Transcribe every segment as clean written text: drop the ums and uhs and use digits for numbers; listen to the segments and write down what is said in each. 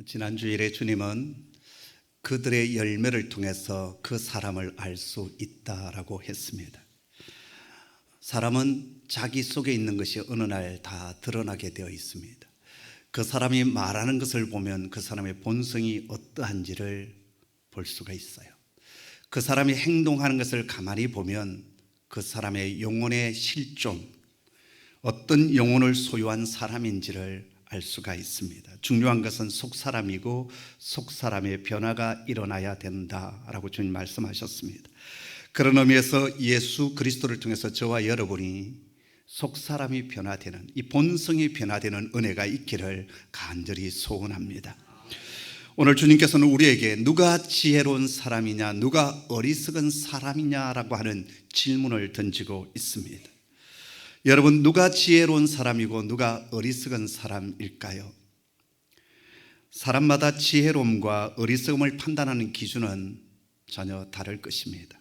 지난 주일에 주님은 그들의 열매를 통해서 그 사람을 알 수 있다라고 했습니다. 사람은 자기 속에 있는 것이 어느 날 다 드러나게 되어 있습니다. 그 사람이 말하는 것을 보면 그 사람의 본성이 어떠한지를 볼 수가 있어요. 그 사람이 행동하는 것을 가만히 보면 그 사람의 영혼의 실존, 어떤 영혼을 소유한 사람인지를 알 수가 있습니다. 중요한 것은 속사람이고 속사람의 변화가 일어나야 된다라고 주님 말씀하셨습니다. 그런 의미에서 예수 그리스도를 통해서 저와 여러분이 속사람이 변화되는, 이 본성이 변화되는 은혜가 있기를 간절히 소원합니다. 오늘 주님께서는 우리에게 누가 지혜로운 사람이냐, 누가 어리석은 사람이냐라고 하는 질문을 던지고 있습니다. 여러분, 누가 지혜로운 사람이고 누가 어리석은 사람일까요? 사람마다 지혜로움과 어리석음을 판단하는 기준은 전혀 다를 것입니다.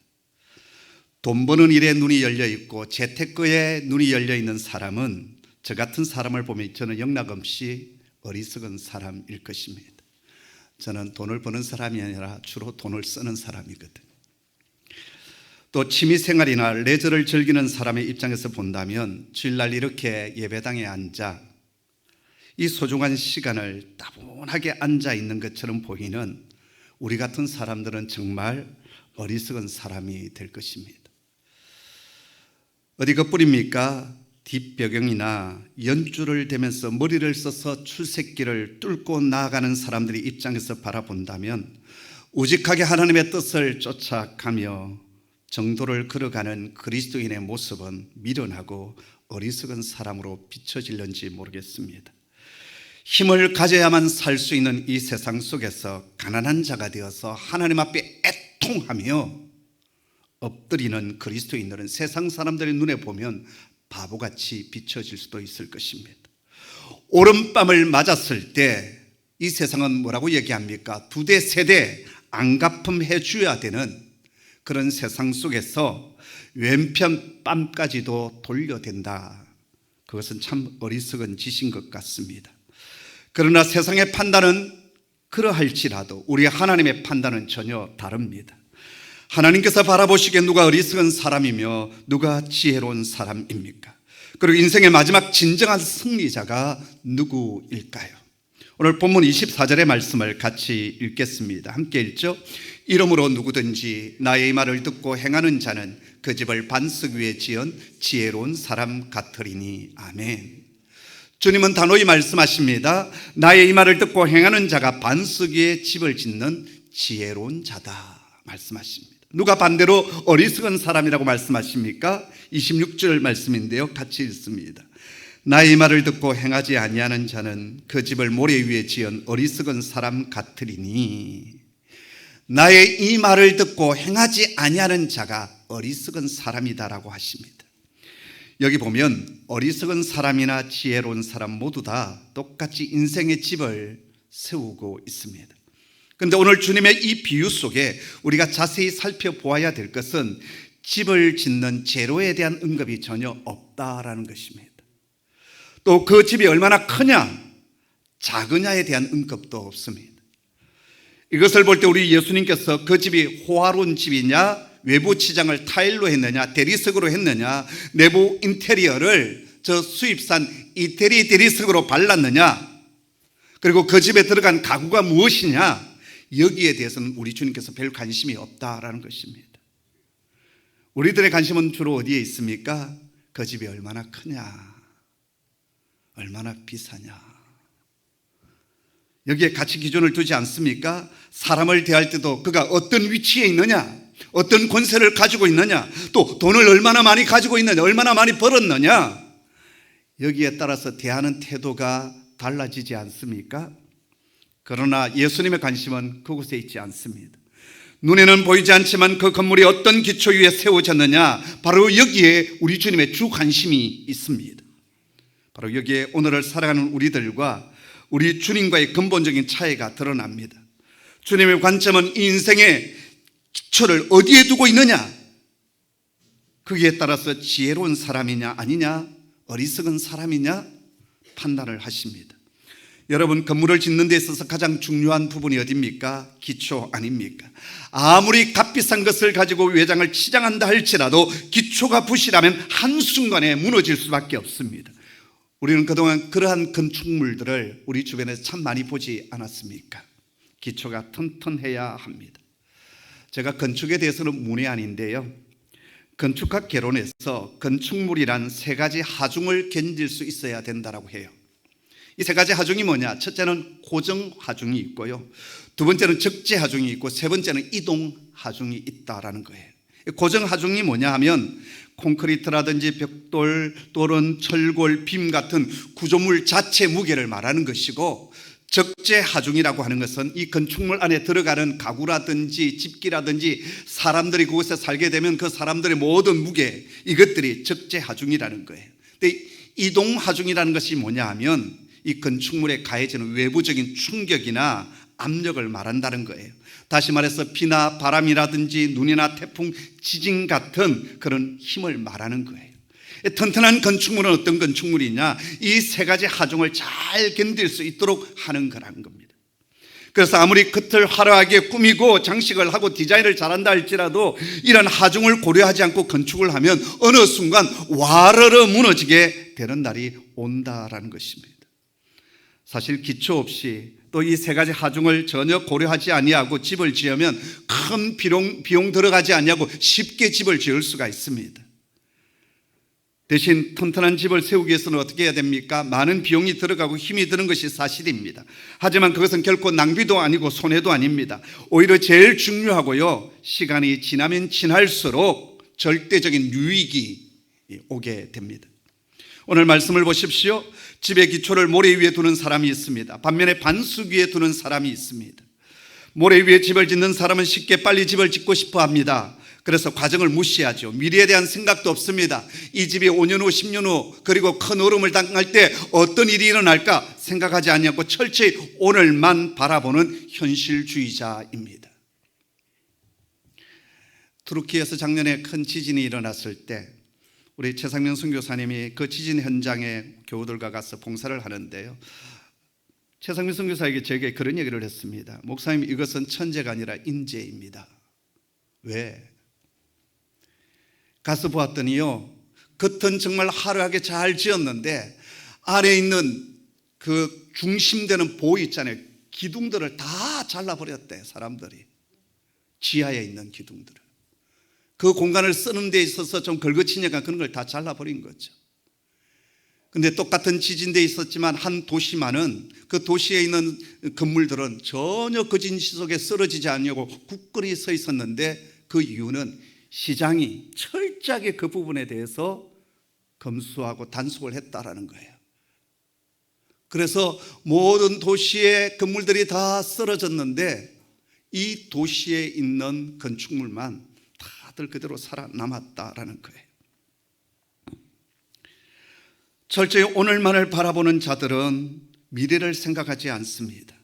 돈 버는 일에 눈이 열려 있고 재테크에 눈이 열려 있는 사람은 저 같은 사람을 보면 저는 영락없이 어리석은 사람일 것입니다. 저는 돈을 버는 사람이 아니라 주로 돈을 쓰는 사람이거든요. 또 취미생활이나 레저를 즐기는 사람의 입장에서 본다면 주일날 이렇게 예배당에 앉아 이 소중한 시간을 따분하게 앉아 있는 것처럼 보이는 우리 같은 사람들은 정말 어리석은 사람이 될 것입니다. 어디 그뿐입니까? 뒷배경이나 연줄을 대면서 머리를 써서 출세길을 뚫고 나아가는 사람들의 입장에서 바라본다면 우직하게 하나님의 뜻을 쫓아가며 정도를 걸어가는 그리스도인의 모습은 미련하고 어리석은 사람으로 비춰질는지 모르겠습니다. 힘을 가져야만 살 수 있는 이 세상 속에서 가난한 자가 되어서 하나님 앞에 애통하며 엎드리는 그리스도인들은 세상 사람들의 눈에 보면 바보같이 비춰질 수도 있을 것입니다. 오른밤을 맞았을 때 이 세상은 뭐라고 얘기합니까? 2대 3대 안갚음해 줘야 되는 그런 세상 속에서 왼편 뺨까지도 돌려댄다. 그것은 참 어리석은 짓인 것 같습니다. 그러나 세상의 판단은 그러할지라도 우리 하나님의 판단은 전혀 다릅니다. 하나님께서 바라보시기에 누가 어리석은 사람이며 누가 지혜로운 사람입니까? 그리고 인생의 마지막 진정한 승리자가 누구일까요? 오늘 본문 24절의 말씀을 같이 읽겠습니다. 함께 읽죠. 이러므로 누구든지 나의 말을 듣고 행하는 자는 그 집을 반석 위에 지은 지혜로운 사람 같으리니. 아멘. 주님은 단호히 말씀하십니다. 나의 이 말을 듣고 행하는 자가 반석 위에 집을 짓는 지혜로운 자다 말씀하십니다. 누가 반대로 어리석은 사람이라고 말씀하십니까? 26절 말씀인데요, 같이 읽습니다. 나의 말을 듣고 행하지 아니하는 자는 그 집을 모래 위에 지은 어리석은 사람 같으리니. 나의 이 말을 듣고 행하지 아니하는 자가 어리석은 사람이다라고 하십니다. 여기 보면 어리석은 사람이나 지혜로운 사람 모두 다 똑같이 인생의 집을 세우고 있습니다. 그런데 오늘 주님의 이 비유 속에 우리가 자세히 살펴보아야 될 것은 집을 짓는 재료에 대한 언급이 전혀 없다라는 것입니다. 또 그 집이 얼마나 크냐 작으냐에 대한 언급도 없습니다. 이것을 볼 때 우리 예수님께서 그 집이 호화로운 집이냐, 외부 치장을 타일로 했느냐, 대리석으로 했느냐, 내부 인테리어를 저 수입산 이태리 대리석으로 발랐느냐, 그리고 그 집에 들어간 가구가 무엇이냐, 여기에 대해서는 우리 주님께서 별 관심이 없다라는 것입니다. 우리들의 관심은 주로 어디에 있습니까? 그 집이 얼마나 크냐, 얼마나 비싸냐, 여기에 가치 기준을 두지 않습니까? 사람을 대할 때도 그가 어떤 위치에 있느냐, 어떤 권세를 가지고 있느냐, 또 돈을 얼마나 많이 가지고 있느냐, 얼마나 많이 벌었느냐, 여기에 따라서 대하는 태도가 달라지지 않습니까? 그러나 예수님의 관심은 그곳에 있지 않습니다. 눈에는 보이지 않지만 그 건물이 어떤 기초 위에 세워졌느냐, 바로 여기에 우리 주님의 주 관심이 있습니다. 바로 여기에 오늘을 살아가는 우리들과 우리 주님과의 근본적인 차이가 드러납니다. 주님의 관점은 이 인생의 기초를 어디에 두고 있느냐, 거기에 따라서 지혜로운 사람이냐 아니냐, 어리석은 사람이냐 판단을 하십니다. 여러분, 건물을 짓는 데 있어서 가장 중요한 부분이 어디입니까? 기초 아닙니까? 아무리 값비싼 것을 가지고 외장을 치장한다 할지라도 기초가 부실하면 한순간에 무너질 수밖에 없습니다. 우리는 그동안 그러한 건축물들을 우리 주변에서 참 많이 보지 않았습니까? 기초가 튼튼해야 합니다. 제가 건축에 대해서는 문외한인데요, 건축학 개론에서 건축물이란 세 가지 하중을 견딜 수 있어야 된다고 해요. 이 세 가지 하중이 뭐냐? 첫째는 고정 하중이 있고요, 두 번째는 적재 하중이 있고, 세 번째는 이동 하중이 있다라는 거예요. 고정 하중이 뭐냐 하면 콘크리트라든지 벽돌 또는 철골, 빔 같은 구조물 자체 무게를 말하는 것이고, 적재 하중이라고 하는 것은 이 건축물 안에 들어가는 가구라든지 집기라든지 사람들이 그곳에 살게 되면 그 사람들의 모든 무게, 이것들이 적재 하중이라는 거예요. 근데 이동 하중이라는 것이 뭐냐 하면 이 건축물에 가해지는 외부적인 충격이나 압력을 말한다는 거예요. 다시 말해서 비나 바람이라든지 눈이나 태풍, 지진 같은 그런 힘을 말하는 거예요. 튼튼한 건축물은 어떤 건축물이냐? 이 세 가지 하중을 잘 견딜 수 있도록 하는 거라는 겁니다. 그래서 아무리 겉을 화려하게 꾸미고 장식을 하고 디자인을 잘한다 할지라도 이런 하중을 고려하지 않고 건축을 하면 어느 순간 와르르 무너지게 되는 날이 온다라는 것입니다. 사실 기초 없이 또 이 세 가지 하중을 전혀 고려하지 아니하고 집을 지으면 큰 비용 들어가지 아니하고 쉽게 집을 지을 수가 있습니다. 대신 튼튼한 집을 세우기 위해서는 어떻게 해야 됩니까? 많은 비용이 들어가고 힘이 드는 것이 사실입니다. 하지만 그것은 결코 낭비도 아니고 손해도 아닙니다. 오히려 제일 중요하고요, 시간이 지나면 지날수록 절대적인 유익이 오게 됩니다. 오늘 말씀을 보십시오. 집의 기초를 모래 위에 두는 사람이 있습니다. 반면에 반숙 위에 두는 사람이 있습니다. 모래 위에 집을 짓는 사람은 쉽게 빨리 집을 짓고 싶어 합니다. 그래서 과정을 무시하죠. 미래에 대한 생각도 없습니다. 이 집이 5년 후, 10년 후, 그리고 큰 얼음을 당할 때 어떤 일이 일어날까 생각하지 않고 철저히 오늘만 바라보는 현실주의자입니다. 투르키에서 작년에 큰 지진이 일어났을 때 우리 최상명 선교사님이 그 지진 현장에 교우들과 가서 봉사를 하는데요, 최상명 선교사에게 제게 그런 얘기를 했습니다. 목사님, 이것은 천재가 아니라 인재입니다. 왜? 가서 보았더니요, 겉은 정말 화려하게 잘 지었는데 안에 있는 그 중심되는 보이 있잖아요, 기둥들을 다 잘라버렸대. 사람들이 지하에 있는 기둥들을, 그 공간을 쓰는 데 있어서 좀 걸거치니까 그런 걸 다 잘라버린 거죠. 근데 똑같은 지진대에 있었지만 한 도시만은 그 도시에 있는 건물들은 전혀 그 진시 속에 쓰러지지 않냐고 굳건히 서 있었는데, 그 이유는 시장이 철저하게 그 부분에 대해서 검수하고 단속을 했다라는 거예요. 그래서 모든 도시의 건물들이 다 쓰러졌는데 이 도시에 있는 건축물만 다들 그대로 살아남았다라는 거예요. 철저히 오늘만을 바라보는 자들은 미래를 생각하지 않습니다.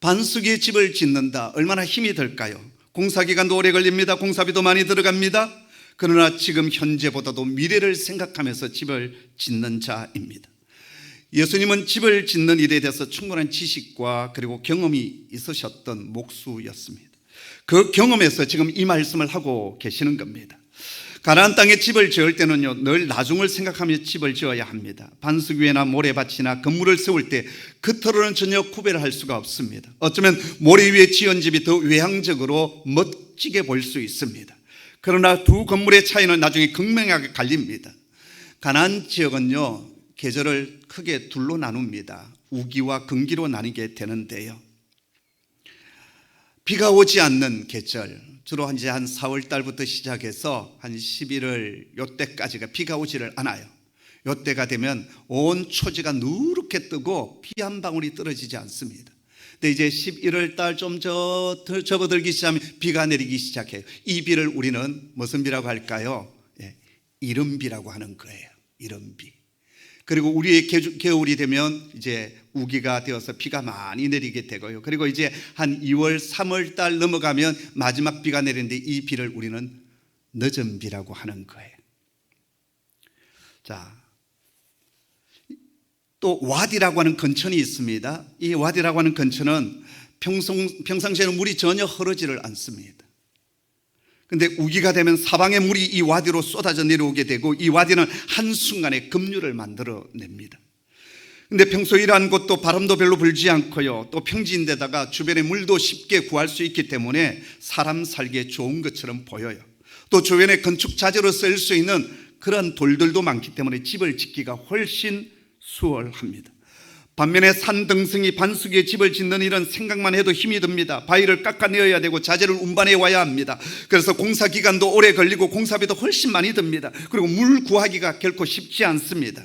반숙의 집을 짓는다, 얼마나 힘이 들까요? 공사기간도 오래 걸립니다. 공사비도 많이 들어갑니다. 그러나 지금 현재보다도 미래를 생각하면서 집을 짓는 자입니다. 예수님은 집을 짓는 일에 대해서 충분한 지식과 그리고 경험이 있으셨던 목수였습니다. 그 경험에서 지금 이 말씀을 하고 계시는 겁니다. 가나안 땅에 집을 지을 때는요, 늘 나중을 생각하며 집을 지어야 합니다. 반석 위에나 모래밭이나 건물을 세울 때 겉으로는 전혀 구별을 할 수가 없습니다. 어쩌면 모래 위에 지은 집이 더 외향적으로 멋지게 보일 수 있습니다. 그러나 두 건물의 차이는 나중에 극명하게 갈립니다. 가나안 지역은요, 계절을 크게 둘로 나눕니다. 우기와 건기로 나뉘게 되는데요, 비가 오지 않는 계절, 주로 이제 한 4월 달부터 시작해서 한 11월 요때까지가 비가 오지를 않아요. 요때가 되면 온 초지가 누렇게 뜨고 비 한 방울이 떨어지지 않습니다. 근데 이제 11월 달 좀 접어들기 시작하면 비가 내리기 시작해요. 이 비를 우리는 무슨 비라고 할까요? 이른비라고 하는 거예요. 이른비. 그리고 우리의 겨울이 되면 이제 우기가 되어서 비가 많이 내리게 되고요. 그리고 이제 한 2월, 3월 달 넘어가면 마지막 비가 내리는데 이 비를 우리는 늦은 비라고 하는 거예요. 자, 또 와디라고 하는 근천이 있습니다. 이 와디라고 하는 근천은 평상시에는 물이 전혀 흐르지를 않습니다. 근데 우기가 되면 사방의 물이 이 와디로 쏟아져 내려오게 되고 이 와디는 한순간에 급류를 만들어냅니다. 근데 평소 이러한 곳도 바람도 별로 불지 않고요, 또 평지인데다가 주변에 물도 쉽게 구할 수 있기 때문에 사람 살기에 좋은 것처럼 보여요. 또 주변에 건축 자재로 쓸 수 있는 그런 돌들도 많기 때문에 집을 짓기가 훨씬 수월합니다. 반면에 산등성이 반수기에 집을 짓는 일은 생각만 해도 힘이 듭니다. 바위를 깎아내어야 되고 자재를 운반해 와야 합니다. 그래서 공사 기간도 오래 걸리고 공사비도 훨씬 많이 듭니다. 그리고 물 구하기가 결코 쉽지 않습니다.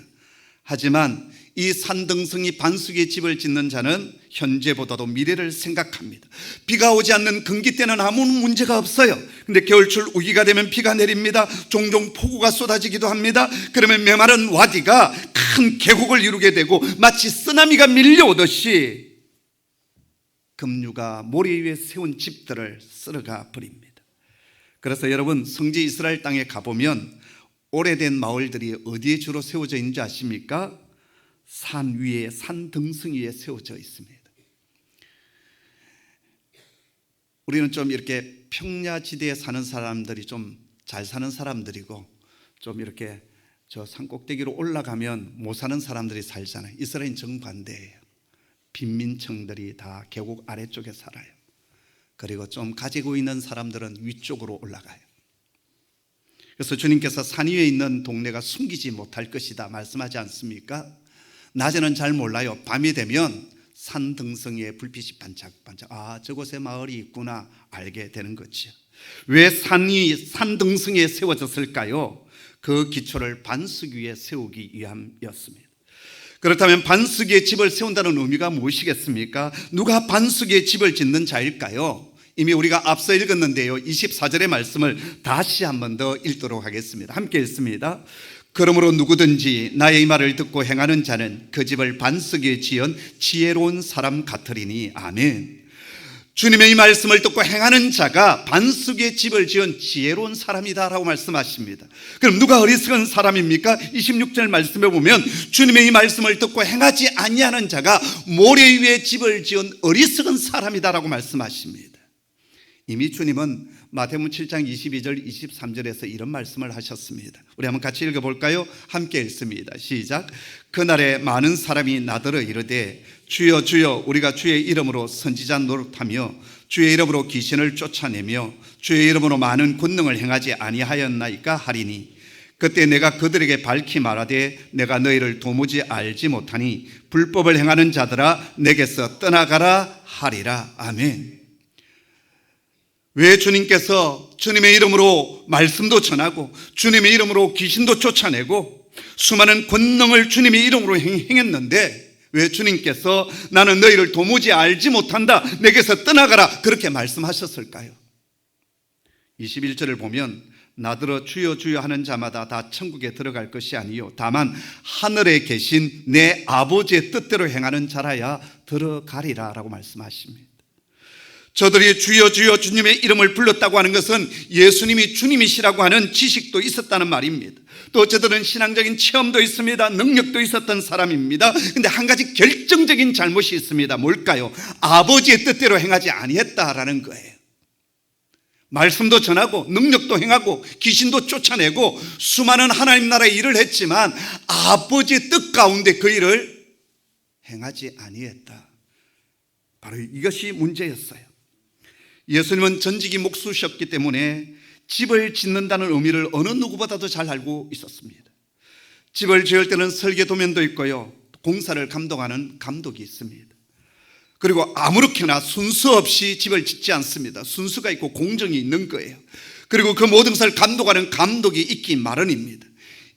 하지만 이 산등성이 반수기에 집을 짓는 자는 현재보다도 미래를 생각합니다. 비가 오지 않는 건기 때는 아무 문제가 없어요. 근데 겨울철 우기가 되면 비가 내립니다. 종종 폭우가 쏟아지기도 합니다. 그러면 메마른 와디가 큰 계곡을 이루게 되고 마치 쓰나미가 밀려오듯이 급류가 모래 위에 세운 집들을 쓸어가 버립니다. 그래서 여러분, 성지 이스라엘 땅에 가보면 오래된 마을들이 어디에 주로 세워져 있는지 아십니까? 산 위에, 산 등성 위에 세워져 있습니다. 우리는 좀 이렇게 평야지대에 사는 사람들이 좀 잘 사는 사람들이고, 좀 이렇게 저 산꼭대기로 올라가면 못 사는 사람들이 살잖아요. 이스라엘은 정반대예요. 빈민층들이 다 계곡 아래쪽에 살아요. 그리고 좀 가지고 있는 사람들은 위쪽으로 올라가요. 그래서 주님께서 산 위에 있는 동네가 숨기지 못할 것이다 말씀하지 않습니까? 낮에는 잘 몰라요. 밤이 되면 산 등성이에 불빛이 반짝반짝, 아, 저곳에 마을이 있구나 알게 되는 거죠. 왜 산 등성이에 세워졌을까요? 그 기초를 반석 위에 세우기 위함이었습니다. 그렇다면 반석 위에 집을 세운다는 의미가 무엇이겠습니까? 누가 반석 위에 집을 짓는 자일까요? 이미 우리가 앞서 읽었는데요, 24절의 말씀을 다시 한 번 더 읽도록 하겠습니다. 함께 읽습니다. 그러므로 누구든지 나의 말을 듣고 행하는 자는 그 집을 반석 위에 지은 지혜로운 사람 같으리니. 아멘. 주님의 이 말씀을 듣고 행하는 자가 반석 위에 집을 지은 지혜로운 사람이다라고 말씀하십니다. 그럼 누가 어리석은 사람입니까? 26절 말씀에 보면 주님의 이 말씀을 듣고 행하지 아니하는 자가 모래 위에 집을 지은 어리석은 사람이다라고 말씀하십니다. 이미 주님은 마태복음 7장 22절 23절에서 이런 말씀을 하셨습니다. 우리 한번 같이 읽어볼까요? 함께 읽습니다. 시작. 그날에 많은 사람이 나더러 이르되 주여 주여 우리가 주의 이름으로 선지자 노릇하며 주의 이름으로 귀신을 쫓아내며 주의 이름으로 많은 권능을 행하지 아니하였나이까 하리니, 그때 내가 그들에게 밝히 말하되 내가 너희를 도무지 알지 못하니 불법을 행하는 자들아 내게서 떠나가라 하리라. 아멘. 왜 주님께서 주님의 이름으로 말씀도 전하고 주님의 이름으로 귀신도 쫓아내고 수많은 권능을 주님의 이름으로 행했는데 왜 주님께서 나는 너희를 도무지 알지 못한다, 내게서 떠나가라 그렇게 말씀하셨을까요? 21절을 보면 나더러 주여 주여 하는 자마다 다 천국에 들어갈 것이 아니요 다만 하늘에 계신 내 아버지의 뜻대로 행하는 자라야 들어가리라 라고 말씀하십니다. 저들이 주여 주여 주님의 이름을 불렀다고 하는 것은 예수님이 주님이시라고 하는 지식도 있었다는 말입니다. 또 저들은 신앙적인 체험도 있습니다. 능력도 있었던 사람입니다. 그런데 한 가지 결정적인 잘못이 있습니다. 뭘까요? 아버지의 뜻대로 행하지 아니했다라는 거예요. 말씀도 전하고 능력도 행하고 귀신도 쫓아내고 수많은 하나님 나라의 일을 했지만 아버지의 뜻 가운데 그 일을 행하지 아니했다. 바로 이것이 문제였어요. 예수님은 전직이 목수셨기 때문에 집을 짓는다는 의미를 어느 누구보다도 잘 알고 있었습니다. 집을 지을 때는 설계 도면도 있고요, 공사를 감독하는 감독이 있습니다. 그리고 아무렇게나 순서 없이 집을 짓지 않습니다. 순서가 있고 공정이 있는 거예요. 그리고 그 모든 것을 감독하는 감독이 있기 마련입니다.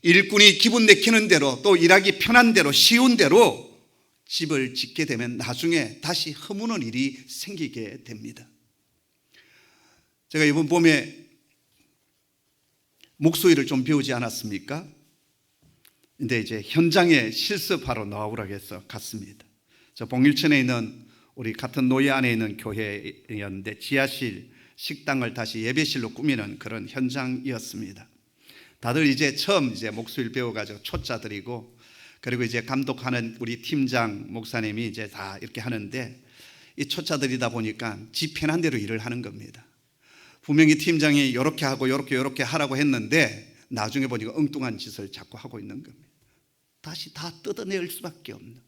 일꾼이 기분 내키는 대로, 또 일하기 편한 대로, 쉬운 대로 집을 짓게 되면 나중에 다시 허무는 일이 생기게 됩니다. 제가 이번 봄에 목소리를 좀 배우지 않았습니까? 근데 이제 현장에 실습하러 나오라고 해서 갔습니다. 저 봉일천에 있는 우리 같은 노예 안에 있는 교회였는데 지하실 식당을 다시 예배실로 꾸미는 그런 현장이었습니다. 다들 이제 처음 목소리를 배워가지고 초짜들이고, 그리고 이제 감독하는 우리 팀장 목사님이 이제 다 이렇게 하는데, 이 초짜들이다 보니까 지 편한 대로 일을 하는 겁니다. 분명히 팀장이 이렇게 하고 이렇게 하라고 했는데 나중에 보니까 엉뚱한 짓을 자꾸 하고 있는 겁니다. 다시 다 뜯어낼 수밖에 없는.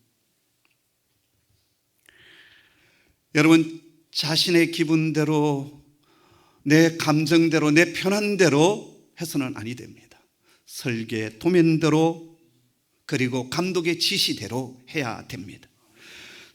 여러분, 자신의 기분대로, 내 감정대로, 내 편한 대로 해서는 아니 됩니다. 설계 도면대로, 그리고 감독의 지시대로 해야 됩니다.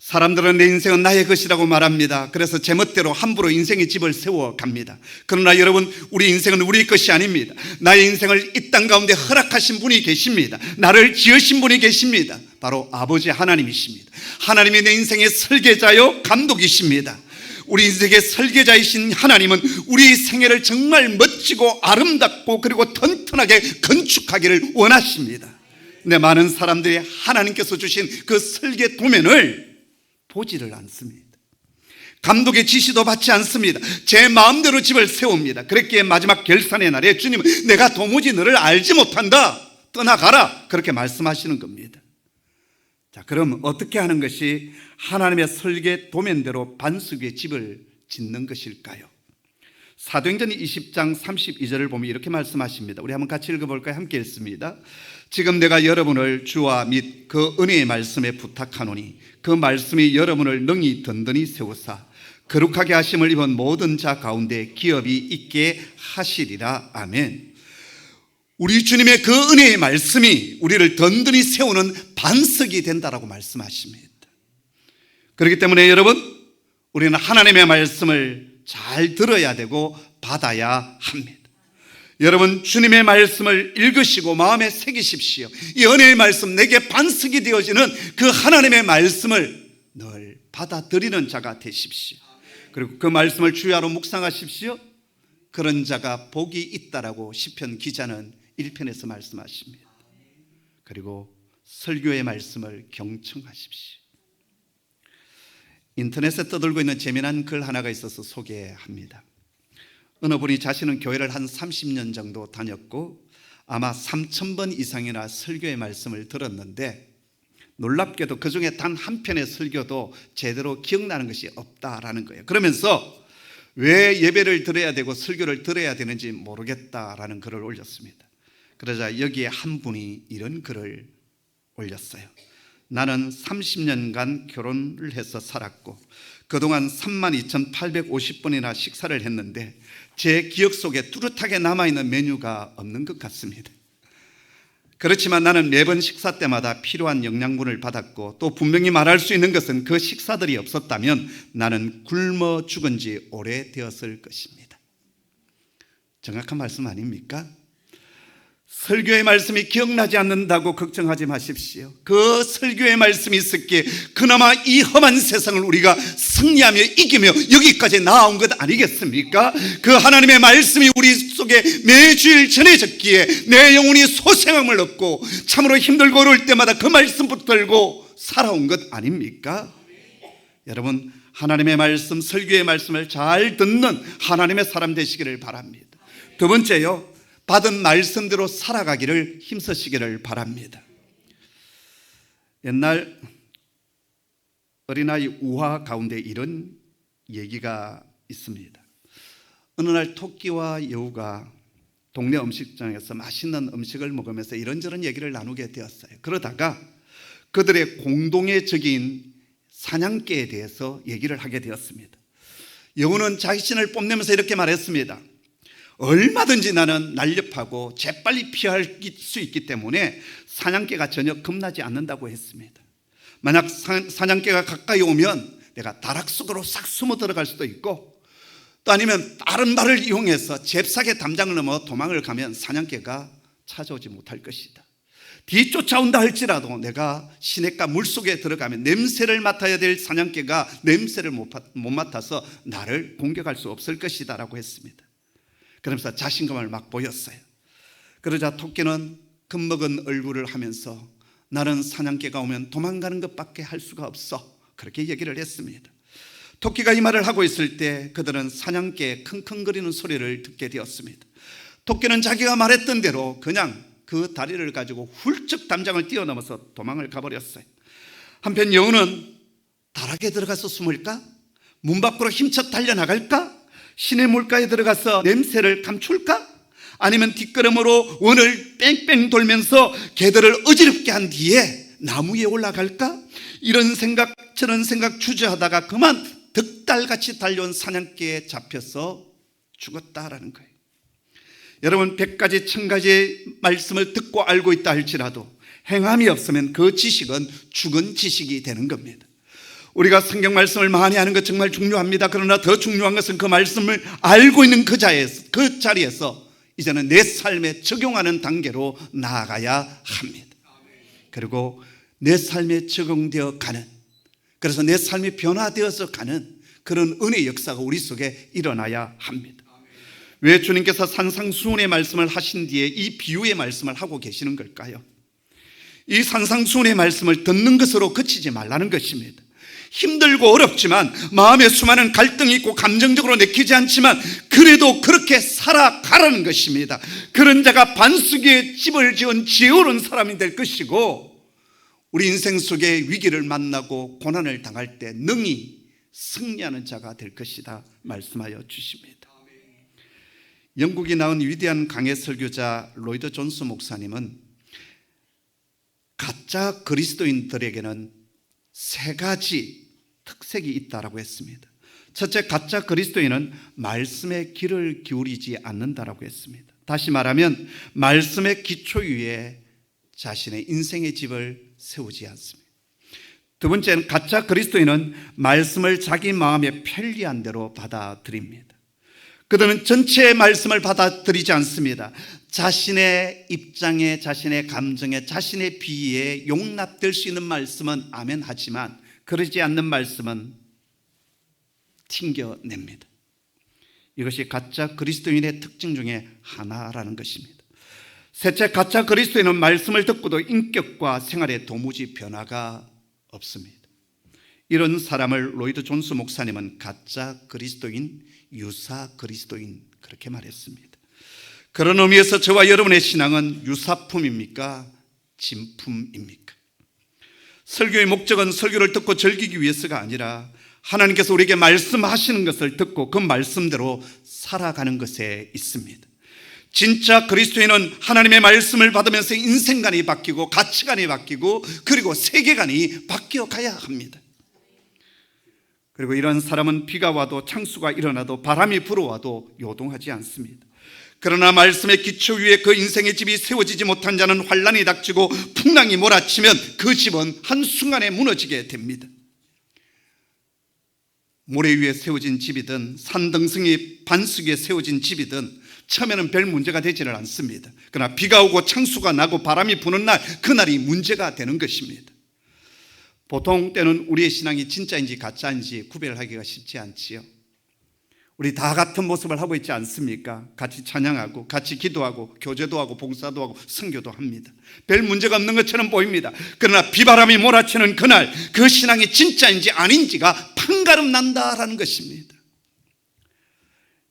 사람들은 내 인생은 나의 것이라고 말합니다. 그래서 제멋대로 함부로 인생의 집을 세워갑니다. 그러나 여러분, 우리 인생은 우리 것이 아닙니다. 나의 인생을 이 땅 가운데 허락하신 분이 계십니다. 나를 지으신 분이 계십니다. 바로 아버지 하나님이십니다. 하나님이 내 인생의 설계자요 감독이십니다. 우리 인생의 설계자이신 하나님은 우리 생애를 정말 멋지고 아름답고 그리고 튼튼하게 건축하기를 원하십니다. 근데 많은 사람들이 하나님께서 주신 그 설계 도면을 보지를 않습니다. 감독의 지시도 받지 않습니다. 제 마음대로 집을 세웁니다. 그랬기에 마지막 결산의 날에 주님은 내가 도무지 너를 알지 못한다, 떠나가라, 그렇게 말씀하시는 겁니다. 자, 그럼 어떻게 하는 것이 하나님의 설계 도면대로 반석 위에 집을 짓는 것일까요? 사도행전 20장 32절을 보면 이렇게 말씀하십니다. 우리 한번 같이 읽어볼까요? 함께 읽습니다. 지금 내가 여러분을 주와 및 그 은혜의 말씀에 부탁하노니 그 말씀이 여러분을 능히 든든히 세우사 거룩하게 하심을 입은 모든 자 가운데 기업이 있게 하시리라. 아멘. 우리 주님의 그 은혜의 말씀이 우리를 든든히 세우는 반석이 된다라고 말씀하십니다. 그렇기 때문에 여러분, 우리는 하나님의 말씀을 잘 들어야 되고 받아야 합니다. 여러분, 주님의 말씀을 읽으시고 마음에 새기십시오. 이 은혜의 말씀, 내게 반석이 되어지는 그 하나님의 말씀을 늘 받아들이는 자가 되십시오. 그리고 그 말씀을 주야로 묵상하십시오. 그런 자가 복이 있다라고 시편 기자는 1편에서 말씀하십니다. 그리고 설교의 말씀을 경청하십시오. 인터넷에 떠돌고 있는 재미난 글 하나가 있어서 소개합니다. 어느 분이 자신은 교회를 한 30년 정도 다녔고 아마 3,000번 이상이나 설교의 말씀을 들었는데 놀랍게도 그 중에 단 한 편의 설교도 제대로 기억나는 것이 없다라는 거예요. 그러면서 왜 예배를 들어야 되고 설교를 들어야 되는지 모르겠다라는 글을 올렸습니다. 그러자 여기에 한 분이 이런 글을 올렸어요. 나는 30년간 결혼을 해서 살았고 그동안 32,850번이나 식사를 했는데 제 기억 속에 뚜렷하게 남아있는 메뉴가 없는 것 같습니다. 그렇지만 나는 매번 식사 때마다 필요한 영양분을 받았고 또 분명히 말할 수 있는 것은 그 식사들이 없었다면 나는 굶어 죽은 지 오래되었을 것입니다. 정확한 말씀 아닙니까? 설교의 말씀이 기억나지 않는다고 걱정하지 마십시오. 그 설교의 말씀이 있었기에 그나마 이 험한 세상을 우리가 승리하며 이기며 여기까지 나아온 것 아니겠습니까? 그 하나님의 말씀이 우리 속에 매주일 전해졌기에 내 영혼이 소생함을 얻고 참으로 힘들고 어려울 때마다 그 말씀 붙들고 살아온 것 아닙니까? 여러분, 하나님의 말씀, 설교의 말씀을 잘 듣는 하나님의 사람 되시기를 바랍니다. 두 번째요, 받은 말씀대로 살아가기를 힘쓰시기를 바랍니다. 옛날 어린아이 우화 가운데 이런 얘기가 있습니다. 어느 날 토끼와 여우가 동네 음식점에서 맛있는 음식을 먹으면서 이런저런 얘기를 나누게 되었어요. 그러다가 그들의 공동의 적인 사냥개에 대해서 얘기를 하게 되었습니다. 여우는 자신을 뽐내면서 이렇게 말했습니다. 얼마든지 나는 날렵하고 재빨리 피할 수 있기 때문에 사냥개가 전혀 겁나지 않는다고 했습니다. 만약 사냥개가 가까이 오면 내가 다락 속으로 싹 숨어 들어갈 수도 있고 또 아니면 다른 말을 이용해서 잽싸게 담장을 넘어 도망을 가면 사냥개가 찾아오지 못할 것이다. 뒤쫓아온다 할지라도 내가 시냇가 물속에 들어가면 냄새를 맡아야 될 사냥개가 냄새를 못 맡아서 나를 공격할 수 없을 것이다 라고 했습니다. 그러면서 자신감을 막 보였어요. 그러자 토끼는 겁먹은 얼굴을 하면서 나는 사냥개가 오면 도망가는 것밖에 할 수가 없어, 그렇게 얘기를 했습니다. 토끼가 이 말을 하고 있을 때 그들은 사냥개의 킁킁거리는 소리를 듣게 되었습니다. 토끼는 자기가 말했던 대로 그냥 그 다리를 가지고 훌쩍 담장을 뛰어넘어서 도망을 가버렸어요. 한편 여우는 다락에 들어가서 숨을까? 문 밖으로 힘껏 달려나갈까? 시내 물가에 들어가서 냄새를 감출까? 아니면 뒷걸음으로 원을 뺑뺑 돌면서 개들을 어지럽게 한 뒤에 나무에 올라갈까? 이런 생각 저런 생각 주저하다가 그만 득달같이 달려온 사냥개에 잡혀서 죽었다라는 거예요. 여러분, 100가지 1000가지의 말씀을 듣고 알고 있다 할지라도 행함이 없으면 그 지식은 죽은 지식이 되는 겁니다. 우리가 성경 말씀을 많이 하는 것 정말 중요합니다. 그러나 더 중요한 것은 그 말씀을 알고 있는 그 자리에서 이제는 내 삶에 적용하는 단계로 나아가야 합니다. 그리고 내 삶에 적용되어 가는, 그래서 내 삶이 변화되어서 가는 그런 은혜의 역사가 우리 속에 일어나야 합니다. 왜 주님께서 산상수훈의 말씀을 하신 뒤에 이 비유의 말씀을 하고 계시는 걸까요? 이 산상수훈의 말씀을 듣는 것으로 그치지 말라는 것입니다. 힘들고 어렵지만 마음에 수많은 갈등이 있고 감정적으로 내키지 않지만 그래도 그렇게 살아가라는 것입니다. 그런 자가 반석에 집을 지은 지혜로운 사람이 될 것이고, 우리 인생 속에 위기를 만나고 고난을 당할 때 능히 승리하는 자가 될 것이다 말씀하여 주십니다. 영국이 낳은 위대한 강해 설교자 로이드 존스 목사님은 가짜 그리스도인들에게는 3가지 특색이 있다라고 했습니다. 첫째, 가짜 그리스도인은 말씀의 귀를 기울이지 않는다라고 했습니다. 다시 말하면 말씀의 기초 위에 자신의 인생의 집을 세우지 않습니다. 두 번째는 가짜 그리스도인은 말씀을 자기 마음에 편리한 대로 받아들입니다. 그들은 전체의 말씀을 받아들이지 않습니다. 자신의 입장에, 자신의 감정에, 자신의 비위에 용납될 수 있는 말씀은 아멘 하지만 그러지 않는 말씀은 튕겨냅니다. 이것이 가짜 그리스도인의 특징 중에 하나라는 것입니다. 셋째, 가짜 그리스도인은 말씀을 듣고도 인격과 생활에 도무지 변화가 없습니다. 이런 사람을 로이드 존스 목사님은 가짜 그리스도인, 유사 그리스도인 그렇게 말했습니다. 그런 의미에서 저와 여러분의 신앙은 유사품입니까? 진품입니까? 설교의 목적은 설교를 듣고 즐기기 위해서가 아니라 하나님께서 우리에게 말씀하시는 것을 듣고 그 말씀대로 살아가는 것에 있습니다. 진짜 그리스도인은 하나님의 말씀을 받으면서 인생관이 바뀌고 가치관이 바뀌고 그리고 세계관이 바뀌어 가야 합니다. 그리고 이런 사람은 비가 와도 창수가 일어나도 바람이 불어와도 요동하지 않습니다. 그러나 말씀의 기초 위에 그 인생의 집이 세워지지 못한 자는 환란이 닥치고 풍랑이 몰아치면 그 집은 한순간에 무너지게 됩니다. 모래 위에 세워진 집이든 산등성이 반석 위에 세워진 집이든 처음에는 별 문제가 되지는 않습니다. 그러나 비가 오고 창수가 나고 바람이 부는 날, 그날이 문제가 되는 것입니다. 보통 때는 우리의 신앙이 진짜인지 가짜인지 구별하기가 쉽지 않지요. 우리 다 같은 모습을 하고 있지 않습니까? 같이 찬양하고 같이 기도하고 교제도 하고 봉사도 하고 선교도 합니다. 별 문제가 없는 것처럼 보입니다. 그러나 비바람이 몰아치는 그날 그 신앙이 진짜인지 아닌지가 판가름 난다라는 것입니다.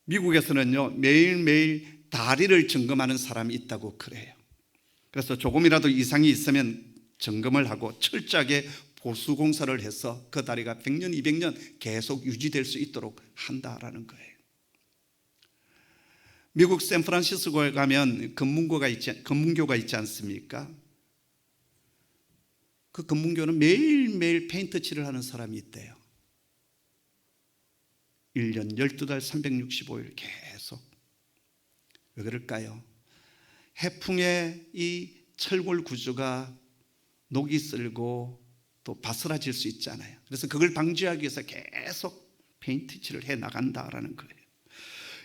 미국에서는요, 매일매일 다리를 점검하는 사람이 있다고 그래요. 그래서 조금이라도 이상이 있으면 점검을 하고 철저하게 보수공사를 해서 그 다리가 100년, 200년 계속 유지될 수 있도록 한다라는 거예요. 미국 샌프란시스코에 가면 금문교가 있지 않습니까? 그 금문교는 매일매일 페인트 칠을 하는 사람이 있대요. 1년 12달 365일 계속. 왜 그럴까요? 해풍에 이 철골 구조가 녹이 쓸고 또 바스라질 수 있잖아요. 그래서 그걸 방지하기 위해서 계속 페인트 칠을 해 나간다라는 거예요.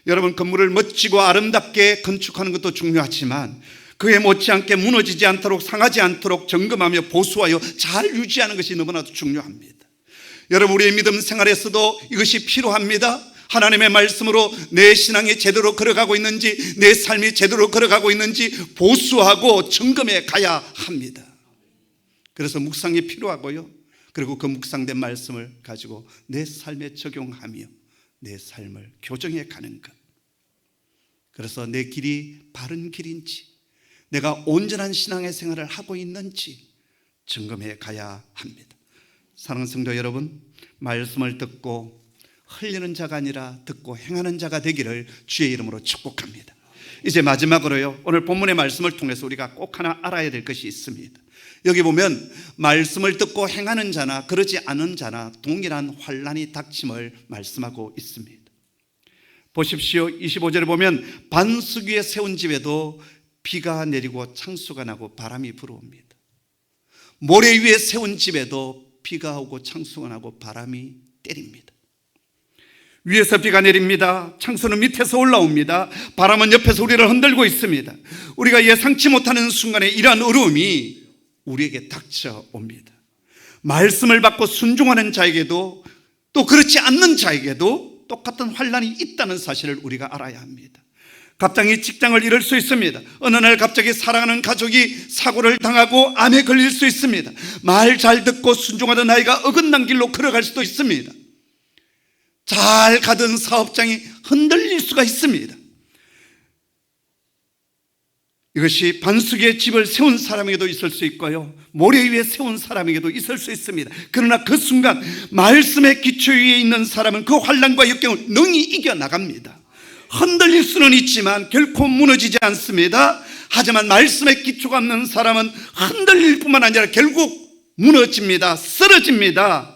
여러분, 건물을 멋지고 아름답게 건축하는 것도 중요하지만 그에 못지않게 무너지지 않도록, 상하지 않도록 점검하며 보수하여 잘 유지하는 것이 너무나도 중요합니다. 여러분, 우리의 믿음 생활에서도 이것이 필요합니다. 하나님의 말씀으로 내 신앙이 제대로 걸어가고 있는지, 내 삶이 제대로 걸어가고 있는지 보수하고 점검해 가야 합니다. 그래서 묵상이 필요하고요. 그리고 그 묵상된 말씀을 가지고 내 삶에 적용하며 내 삶을 교정해 가는 것. 그래서 내 길이 바른 길인지, 내가 온전한 신앙의 생활을 하고 있는지 점검해 가야 합니다. 사랑하는 성도 여러분, 말씀을 듣고 흘리는 자가 아니라 듣고 행하는 자가 되기를 주의 이름으로 축복합니다. 이제 마지막으로요, 오늘 본문의 말씀을 통해서 우리가 꼭 하나 알아야 될 것이 있습니다. 여기 보면 말씀을 듣고 행하는 자나 그러지 않은 자나 동일한 환난이 닥침을 말씀하고 있습니다. 보십시오. 25절에 보면 반석 위에 세운 집에도 비가 내리고 창수가 나고 바람이 불어옵니다. 모래 위에 세운 집에도 비가 오고 창수가 나고 바람이 때립니다. 위에서 비가 내립니다. 창수는 밑에서 올라옵니다. 바람은 옆에서 우리를 흔들고 있습니다. 우리가 예상치 못하는 순간에 이러한 어려움이 우리에게 닥쳐옵니다. 말씀을 받고 순종하는 자에게도 또 그렇지 않는 자에게도 똑같은 환난이 있다는 사실을 우리가 알아야 합니다. 갑자기 직장을 잃을 수 있습니다. 어느 날 갑자기 사랑하는 가족이 사고를 당하고 암에 걸릴 수 있습니다. 말 잘 듣고 순종하던 아이가 어긋난 길로 걸어갈 수도 있습니다. 잘 가던 사업장이 흔들릴 수가 있습니다. 이것이 반석에 집을 세운 사람에게도 있을 수 있고요, 모래 위에 세운 사람에게도 있을 수 있습니다. 그러나 그 순간 말씀의 기초 위에 있는 사람은 그 환난과 역경을 능히 이겨나갑니다. 흔들릴 수는 있지만 결코 무너지지 않습니다. 하지만 말씀의 기초가 없는 사람은 흔들릴 뿐만 아니라 결국 무너집니다. 쓰러집니다.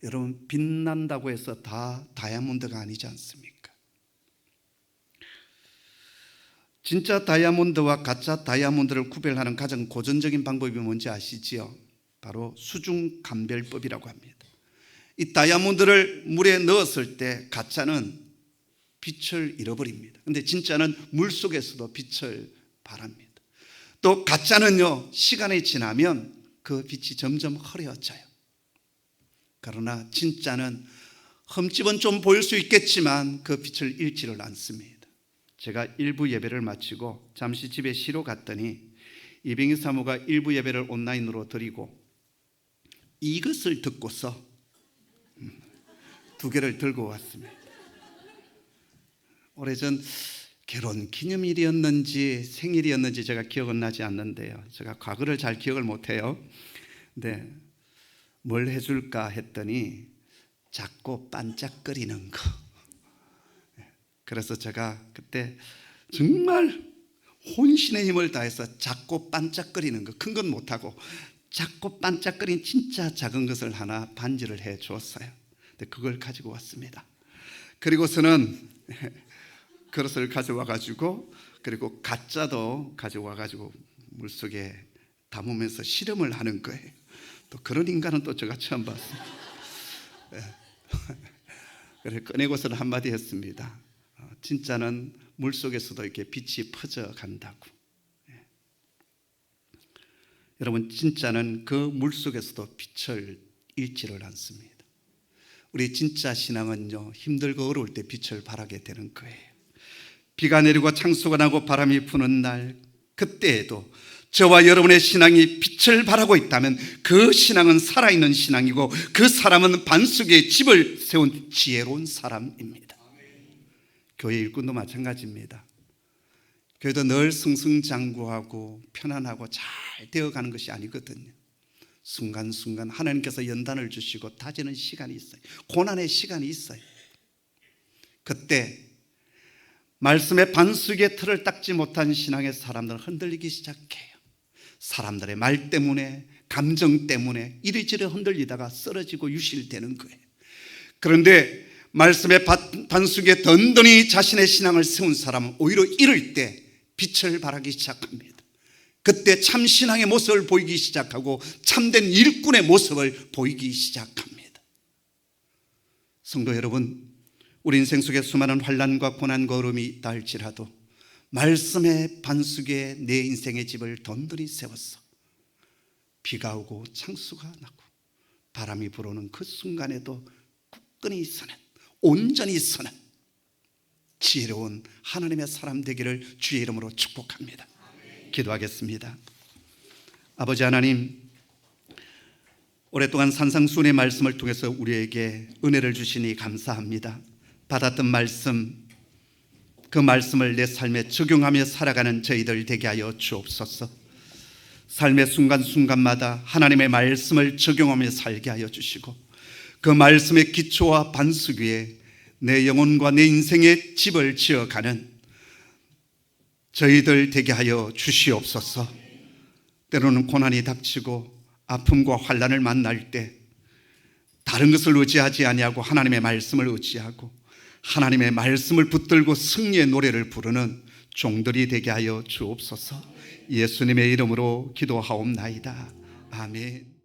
여러분, 빛난다고 해서 다 다이아몬드가 아니지 않습니까? 진짜 다이아몬드와 가짜 다이아몬드를 구별하는 가장 고전적인 방법이 뭔지 아시지요? 바로 수중감별법이라고 합니다. 이 다이아몬드를 물에 넣었을 때 가짜는 빛을 잃어버립니다. 근데 진짜는 물 속에서도 빛을 발합니다. 또 가짜는요, 시간이 지나면 그 빛이 점점 흐려져요. 그러나 진짜는 흠집은 좀 보일 수 있겠지만 그 빛을 잃지를 않습니다. 제가 일부 예배를 마치고 잠시 집에 쉬러 갔더니 이병희 사모가 일부 예배를 온라인으로 드리고 이것을 듣고서 2개를 들고 왔습니다. 오래전 결혼 기념일이었는지 생일이었는지 제가 기억은 나지 않는데요, 제가 과거를 잘 기억을 못해요. 근데 뭘 해줄까 했더니 작고 반짝거리는 거. 그래서 제가 그때 정말 혼신의 힘을 다해서 작고 반짝거리는 거, 큰 건 못하고 작고 반짝거리는 진짜 작은 것을 하나 반지를 해 주었어요. 근데 그걸 가지고 왔습니다. 그리고서는 그릇을 가져와가지고, 그리고 가짜도 가져와가지고 물속에 담으면서 실험을 하는 거예요. 또 그런 인간은 또 제가 처음 봤습니다. 그래서 꺼내고서는 한마디 했습니다. 진짜는 물속에서도 이렇게 빛이 퍼져 간다고. 여러분, 진짜는 그 물속에서도 빛을 잃지를 않습니다. 우리 진짜 신앙은요, 힘들고 어려울 때 빛을 발하게 되는 거예요. 비가 내리고 창수가 나고 바람이 부는 날, 그때에도 저와 여러분의 신앙이 빛을 발하고 있다면 그 신앙은 살아있는 신앙이고 그 사람은 반석에 집을 세운 지혜로운 사람입니다. 교회 일꾼도 마찬가지입니다. 교회도 늘 승승장구하고 편안하고 잘 되어가는 것이 아니거든요. 순간순간 하나님께서 연단을 주시고 다지는 시간이 있어요. 고난의 시간이 있어요. 그때 말씀의 반석의 틀을 닦지 못한 신앙의 사람들은 흔들리기 시작해요. 사람들의 말 때문에, 감정 때문에 이리저리 흔들리다가 쓰러지고 유실되는 거예요. 그런데 말씀의 반석에 든든히 자신의 신앙을 세운 사람은 오히려 이럴 때 빛을 발하기 시작합니다. 그때 참 신앙의 모습을 보이기 시작하고 참된 일꾼의 모습을 보이기 시작합니다. 성도 여러분, 우리 인생 속에 수많은 환난과 고난과 어려움이 있다 할지라도 말씀의 반석에 내 인생의 집을 든든히 세웠어. 비가 오고 창수가 나고 바람이 불어오는 그 순간에도 굳건히 서는, 온전히 서는 지혜로운 하나님의 사람 되기를 주의 이름으로 축복합니다. 기도하겠습니다. 아버지 하나님, 오랫동안 산상수훈의 말씀을 통해서 우리에게 은혜를 주시니 감사합니다. 받았던 말씀 그 말씀을 내 삶에 적용하며 살아가는 저희들 되게 하여 주옵소서. 삶의 순간순간마다 하나님의 말씀을 적용하며 살게 하여 주시고, 그 말씀의 기초와 반석 위에 내 영혼과 내 인생의 집을 지어가는 저희들 되게 하여 주시옵소서. 때로는 고난이 닥치고 아픔과 환난을 만날 때 다른 것을 의지하지 아니하고 하나님의 말씀을 의지하고 하나님의 말씀을 붙들고 승리의 노래를 부르는 종들이 되게 하여 주옵소서. 예수님의 이름으로 기도하옵나이다. 아멘.